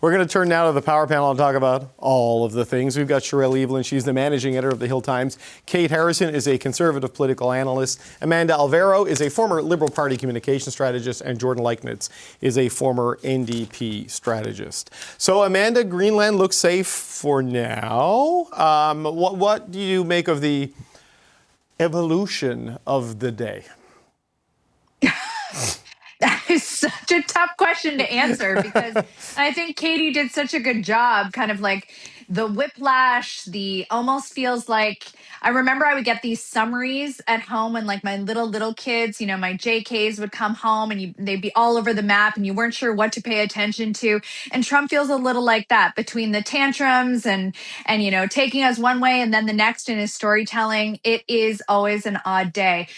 We're going to turn now to the Power Panel and talk about all of the things. We've got Sherelle Evelyn. She's the managing editor of the Hill Times. Kate Harrison is a conservative political analyst. Amanda Alvaro is a former Liberal Party communication strategist. And Jordan Leichnitz is a former NDP strategist. So, Amanda, Greenland looks safe for now. What do you make of the evolution of the day? That is such a tough question to answer because I think Katie did such a good job, kind of like the whiplash, the almost feels like, I remember I would get these summaries at home and like my little kids, you know, my JKs would come home and they'd be all over the map and you weren't sure what to pay attention to. And Trump feels a little like that between the tantrums and you know, taking us one way and then the next in his storytelling. It is always an odd day.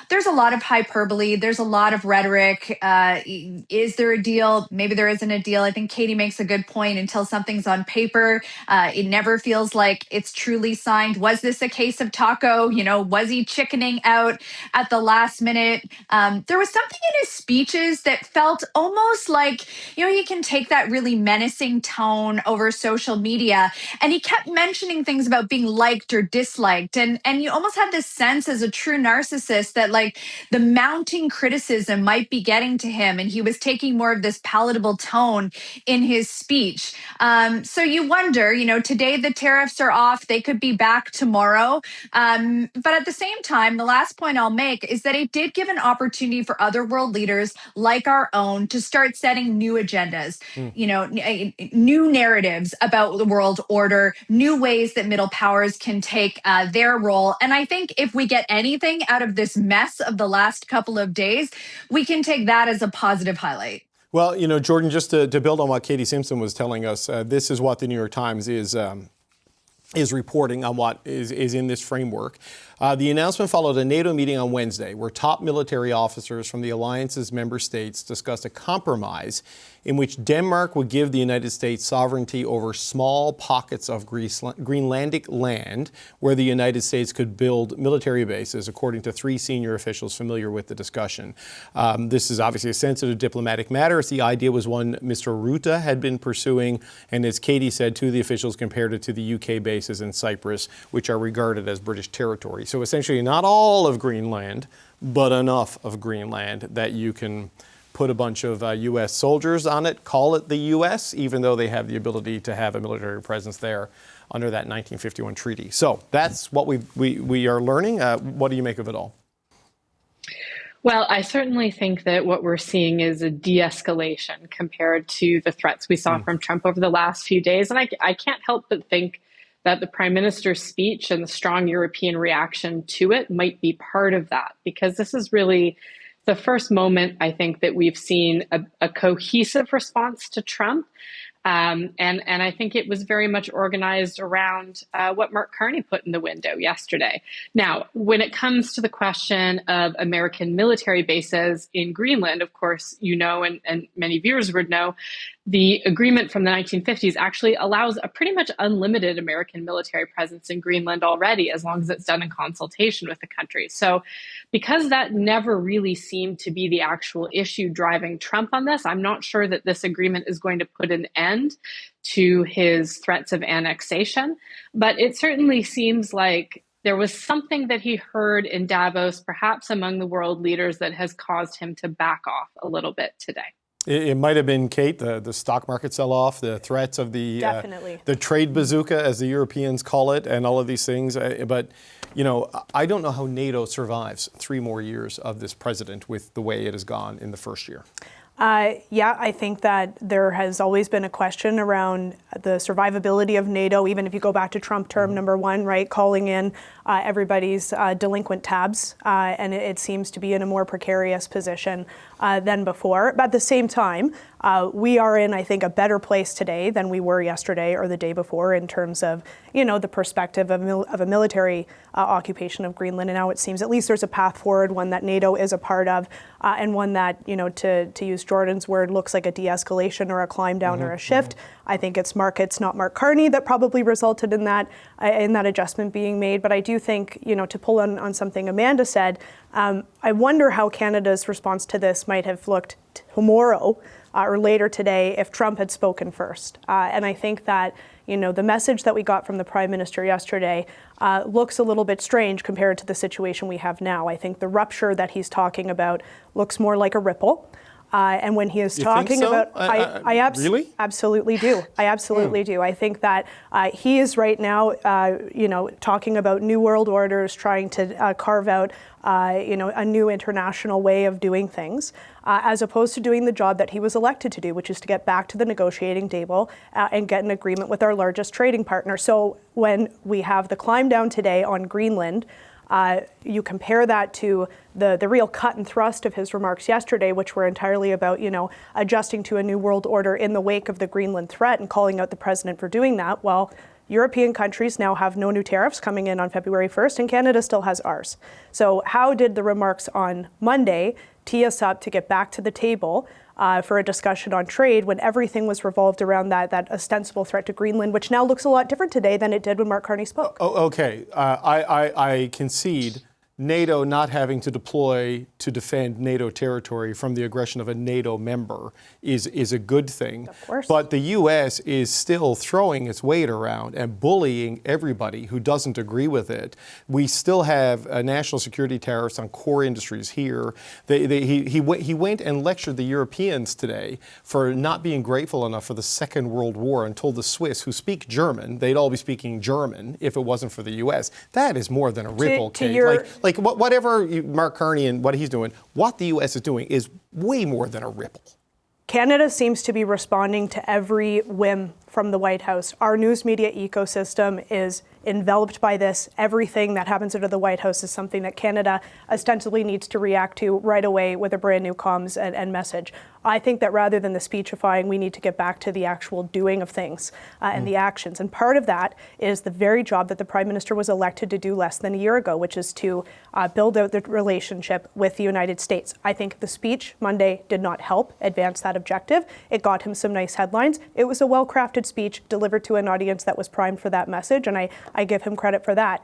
There's a lot of hyperbole. There's a lot of rhetoric. Is there a deal? Maybe there isn't a deal. I think Katie makes a good point. Until something's on paper, it never feels like it's truly signed. Was this a case of Taco? You know, was he chickening out at the last minute? There was something in his speeches that felt almost like, you know, he can take that really menacing tone over social media. And he kept mentioning things about being liked or disliked. And you almost had this sense as a true narcissist that like the mounting criticism might be getting to him and he was taking more of this palatable tone in his speech. So you wonder, you know, today the tariffs are off. They could be back tomorrow. But at the same time, the last point I'll make is that it did give an opportunity for other world leaders like our own to start setting new agendas, you know, new narratives about the world order, new ways that middle powers can take their role. And I think if we get anything out of this mess of the last couple of days, we can take that as a positive highlight. Well, you know, Jordan, just to build on what Katie Simpson was telling us, this is what the New York Times is reporting on what is in this framework. The announcement followed a NATO meeting on Wednesday where top military officers from the alliance's member states discussed a compromise in which Denmark would give the United States sovereignty over small pockets of Greenlandic land where the United States could build military bases, according to 3 senior officials familiar with the discussion. This is obviously a sensitive diplomatic matter. The idea was one Mr. Rutte had been pursuing, and as Katie said, 2 of the officials compared it to the UK bases in Cyprus, which are regarded as British territory. So essentially not all of Greenland, but enough of Greenland that you can put a bunch of U.S. soldiers on it, call it the U.S., even though they have the ability to have a military presence there under that 1951 treaty. So that's what we are learning. What do you make of it all? Well, I certainly think that what we're seeing is a de-escalation compared to the threats we saw from Trump over the last few days. And I can't help but think that the Prime Minister's speech and the strong European reaction to it might be part of that, because this is really the first moment, I think, that we've seen a cohesive response to Trump. And I think it was very much organized around what Mark Carney put in the window yesterday. Now, when it comes to the question of American military bases in Greenland, of course, you know, and many viewers would know, the agreement from the 1950s actually allows a pretty much unlimited American military presence in Greenland already, as long as it's done in consultation with the country. So because that never really seemed to be the actual issue driving Trump on this, I'm not sure that this agreement is going to put an end to his threats of annexation. But it certainly seems like there was something that he heard in Davos, perhaps among the world leaders, that has caused him to back off a little bit today. It might have been, Kate, the stock market sell-off, the threats of the trade bazooka, as the Europeans call it, and all of these things. But, you know, I don't know how NATO survives 3 more years of this president with the way it has gone in the first year. Yeah, I think that there has always been a question around the survivability of NATO, even if you go back to Trump term number 1, right, calling in everybody's delinquent tabs, and it seems to be in a more precarious position than before. But at the same time, we are in, I think, a better place today than we were yesterday or the day before in terms of, you know, the perspective of a military occupation of Greenland. And now it seems at least there's a path forward, one that NATO is a part of, and one that, you know, to use Jordan's word, looks like a de-escalation or a climb down or a shift. I think it's markets, not Mark Carney, that probably resulted in that adjustment being made. But I do think, you know, to pull on something Amanda said, I wonder how Canada's response to this might have looked tomorrow or later today if Trump had spoken first. And I think that, the message that we got from the Prime Minister yesterday looks a little bit strange compared to the situation we have now. I think the rupture that he's talking about looks more like a ripple. And when he is talking about, I absolutely do. I absolutely do. I think that he is right now, talking about new world orders, trying to carve out, a new international way of doing things, as opposed to doing the job that he was elected to do, which is to get back to the negotiating table and get an agreement with our largest trading partner. So when we have the climb down today on Greenland, you compare that to the real cut and thrust of his remarks yesterday, which were entirely about, adjusting to a new world order in the wake of the Greenland threat and calling out the president for doing that. Well, European countries now have no new tariffs coming in on February 1st, and Canada still has ours. So how did the remarks on Monday tee us up to get back to the table for a discussion on trade when everything was revolved around that ostensible threat to Greenland, which now looks a lot different today than it did when Mark Carney spoke? Okay. I concede NATO not having to deploy to defend NATO territory from the aggression of a NATO member is a good thing. Of course. But the U.S. is still throwing its weight around and bullying everybody who doesn't agree with it. We still have national security tariffs on core industries here. He went and lectured the Europeans today for not being grateful enough for the Second World War and told the Swiss, who speak German, they'd all be speaking German if it wasn't for the U.S. That is more than a ripple, Kate. Whatever Mark Carney and what he's doing, what the U.S. is doing is way more than a ripple. Canada seems to be responding to every whim from the White House. Our news media ecosystem is enveloped by this. Everything that happens out of the White House is something that Canada ostensibly needs to react to right away with a brand new comms and message. I think that rather than the speechifying, we need to get back to the actual doing of things and the actions. And part of that is the very job that the Prime Minister was elected to do less than a year ago, which is to build out the relationship with the United States. I think the speech Monday did not help advance that objective. It got him some nice headlines. It was a well-crafted speech delivered to an audience that was primed for that message, and I give him credit for that.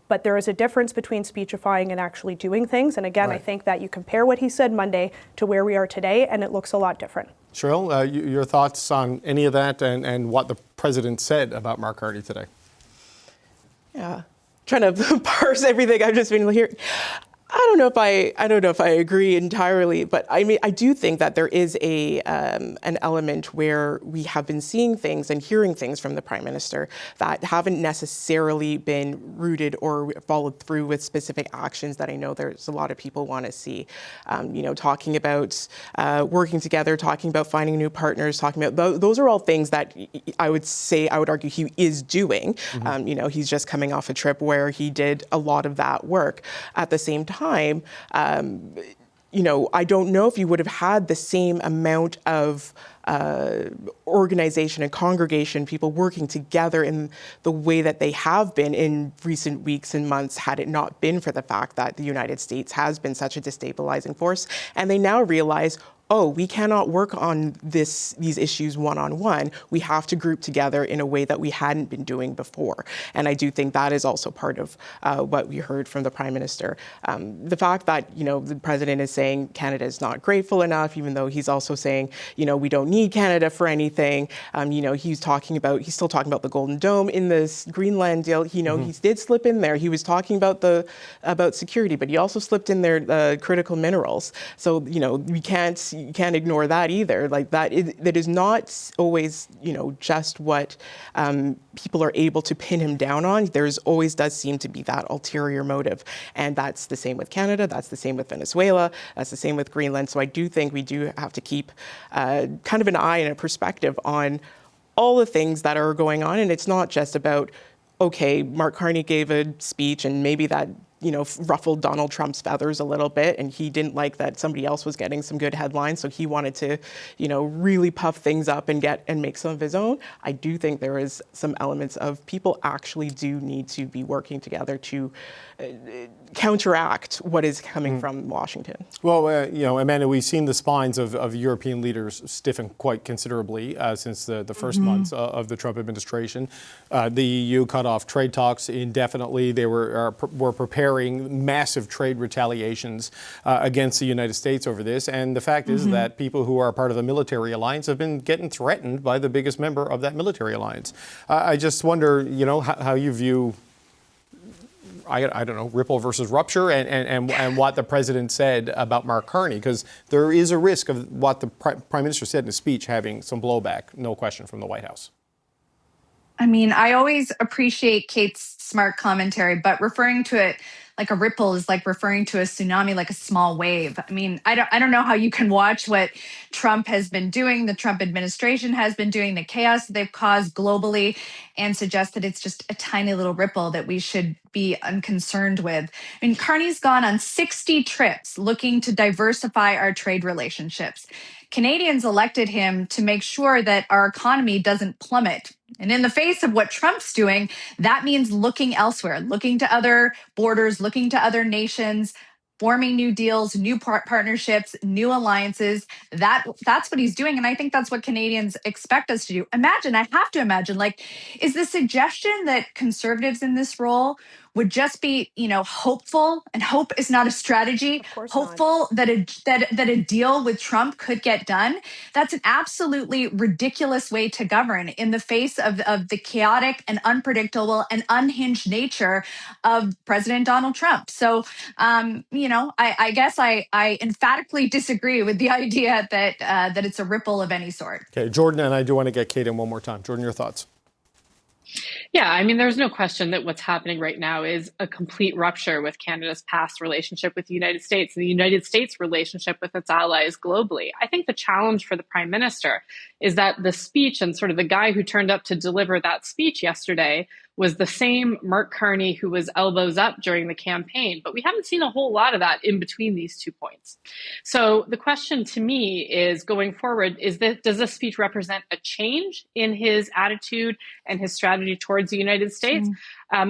But there is a difference between speechifying and actually doing things. And again, right. I think that you compare what he said Monday to where we are today, and it looks a lot different. Cheryl, your thoughts on any of that and what the president said about Mark Carney today? Yeah, trying to parse everything I've just been hearing. I don't know if I agree entirely, but I mean, I do think that there is an element where we have been seeing things and hearing things from the Prime Minister that haven't necessarily been rooted or followed through with specific actions that I know there's a lot of people want to see. Talking about working together, talking about finding new partners, talking about those are all things that I would argue he is doing. Mm-hmm. He's just coming off a trip where he did a lot of that work. At the same time, I don't know if you would have had the same amount of organization and congregation, people working together in the way that they have been in recent weeks and months, had it not been for the fact that the United States has been such a destabilizing force. And they now realize, we cannot work on these issues one-on-one. We have to group together in a way that we hadn't been doing before. And I do think that is also part of what we heard from the Prime Minister. The fact that, the President is saying Canada is not grateful enough, even though he's also saying, we don't need Canada for anything. He's still talking about the Golden Dome in this Greenland deal. He did slip in there. He was talking about security, but he also slipped in there critical minerals. So, you can't ignore that either. Like that is not always, just what people are able to pin him down on. There's always does seem to be that ulterior motive. And that's the same with Canada. That's the same with Venezuela. That's the same with Greenland. So I do think we do have to keep kind of an eye and a perspective on all the things that are going on. And it's not just about, Mark Carney gave a speech and maybe that ruffled Donald Trump's feathers a little bit, and he didn't like that somebody else was getting some good headlines, so he wanted to, really puff things up and make some of his own. I do think there is some elements of people actually do need to be working together to counteract what is coming from Washington. Well, Amanda, we've seen the spines of European leaders stiffen quite considerably since the first months of the Trump administration. The EU cut off trade talks indefinitely. They were prepared preparing massive trade retaliations against the United States over this. And the fact is that people who are part of the military alliance have been getting threatened by the biggest member of that military alliance. I just wonder, how you view, I don't know, ripple versus rupture and what the president said about Mark Carney, because there is a risk of what the prime minister said in his speech having some blowback, no question, from the White House. I mean, I always appreciate Kate's smart commentary, but referring to it like a ripple is like referring to a tsunami like a small wave. I mean, I don't know how you can watch what Trump has been doing, the Trump administration has been doing, the chaos that they've caused globally, and suggest that it's just a tiny little ripple that we should be unconcerned with. I mean, Carney's gone on 60 trips looking to diversify our trade relationships. Canadians elected him to make sure that our economy doesn't plummet. And in the face of what Trump's doing, that means looking elsewhere, looking to other borders, looking to other nations, forming new deals, new partnerships, new alliances. That's what he's doing. And I think that's what Canadians expect us to do. I have to imagine, is the suggestion that conservatives in this role would just be, hopeful, and hope is not a strategy, hopeful that a deal with Trump could get done? That's an absolutely ridiculous way to govern in the face of the chaotic and unpredictable and unhinged nature of President Donald Trump. So, I guess I emphatically disagree with the idea that it's a ripple of any sort. Okay, Jordan, and I do want to get Kate in one more time. Jordan, your thoughts? Yeah, I mean, there's no question that what's happening right now is a complete rupture with Canada's past relationship with the United States and the United States' relationship with its allies globally. I think the challenge for the Prime Minister is that the speech and sort of the guy who turned up to deliver that speech yesterday was the same Mark Carney who was elbows up during the campaign. But we haven't seen a whole lot of that in between these 2 points. So the question to me is, going forward, does this speech represent a change in his attitude and his strategy towards the United States?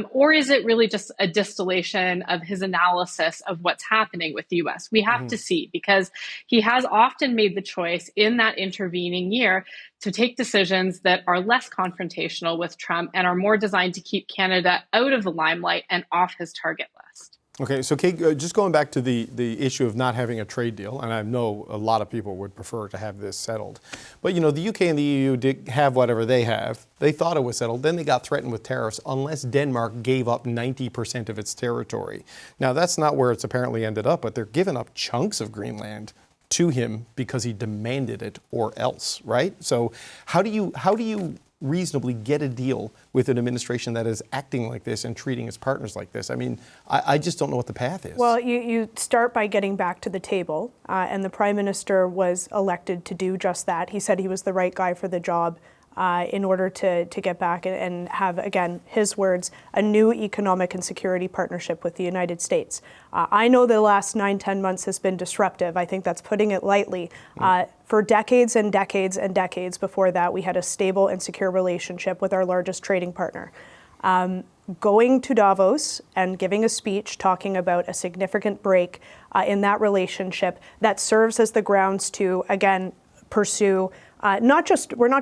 Or is it really just a distillation of his analysis of what's happening with the U.S.? We have to see, because he has often made the choice in that intervening year to take decisions that are less confrontational with Trump and are more designed to keep Canada out of the limelight and off his target list. Okay, so Kate, just going back to the issue of not having a trade deal, and I know a lot of people would prefer to have this settled, but the UK and the EU did have whatever they have. They thought it was settled, then they got threatened with tariffs unless Denmark gave up 90% of its territory. Now, that's not where it's apparently ended up, but they're giving up chunks of Greenland to him because he demanded it or else, right? So how do you reasonably get a deal with an administration that is acting like this and treating its partners like this? I mean, I just don't know what the path is. Well, you start by getting back to the table, and the Prime Minister was elected to do just that. He said he was the right guy for the job in order to get back and have, again, his words, a new economic and security partnership with the United States. I know the last 9-10 months has been disruptive. I think that's putting it lightly. For decades and decades and decades before that, we had a stable and secure relationship with our largest trading partner. Going to Davos and giving a speech talking about a significant break in that relationship that serves as the grounds to, again, pursue we're not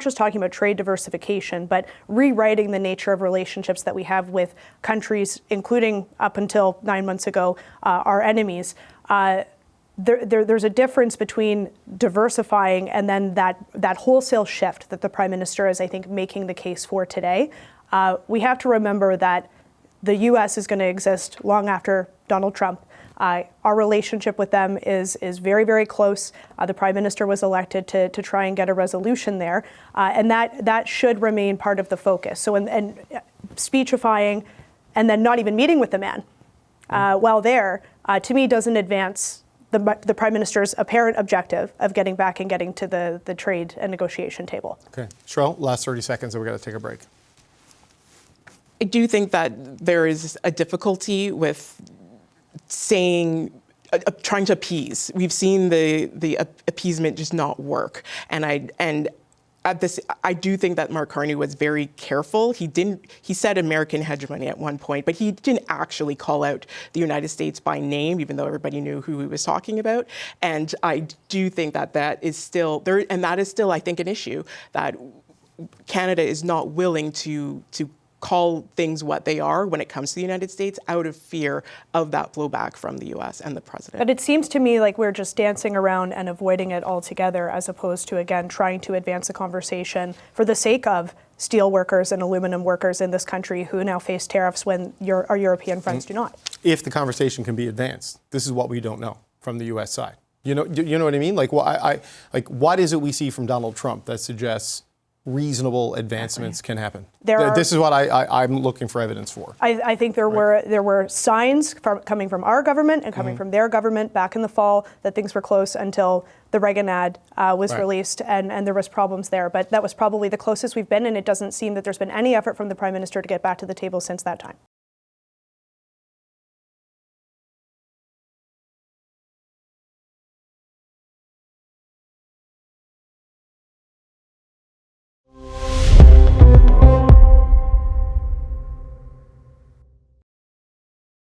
just talking about trade diversification, but rewriting the nature of relationships that we have with countries, including up until 9 months ago, our enemies. There's a difference between diversifying and then that wholesale shift that the Prime Minister is, I think, making the case for today. We have to remember that the U.S. is going to exist long after Donald Trump. Our relationship with them is very, very close. The Prime Minister was elected to try and get a resolution there, and that should remain part of the focus. So, and speechifying and then not even meeting with the man while there, to me, doesn't advance the Prime Minister's apparent objective of getting back and getting to the trade and negotiation table. Okay. Sherelle, last 30 seconds and we've got to take a break. I do think that there is a difficulty with trying to appease. We've seen the appeasement just not work, and I do think that Mark Carney was very careful. He said American hegemony at one point, but he didn't actually call out the United States by name, even though everybody knew who he was talking about. And I do think that is still there, and that is still, I think, an issue that Canada is not willing to call things what they are when it comes to the United States out of fear of that blowback from the U.S. and the president. But it seems to me like we're just dancing around and avoiding it altogether, as opposed to, again, trying to advance a conversation for the sake of steel workers and aluminum workers in this country who now face tariffs when our European friends do not. If the conversation can be advanced, this is what we don't know from the U.S. side. You know what I mean? Like, what is it we see from Donald Trump that suggests reasonable advancements can happen? This is what I'm looking for evidence for. I think there were signs coming from our government and coming from their government back in the fall that things were close until the Reagan ad was released and there was problems there. But that was probably the closest we've been, and it doesn't seem that there's been any effort from the Prime Minister to get back to the table since that time.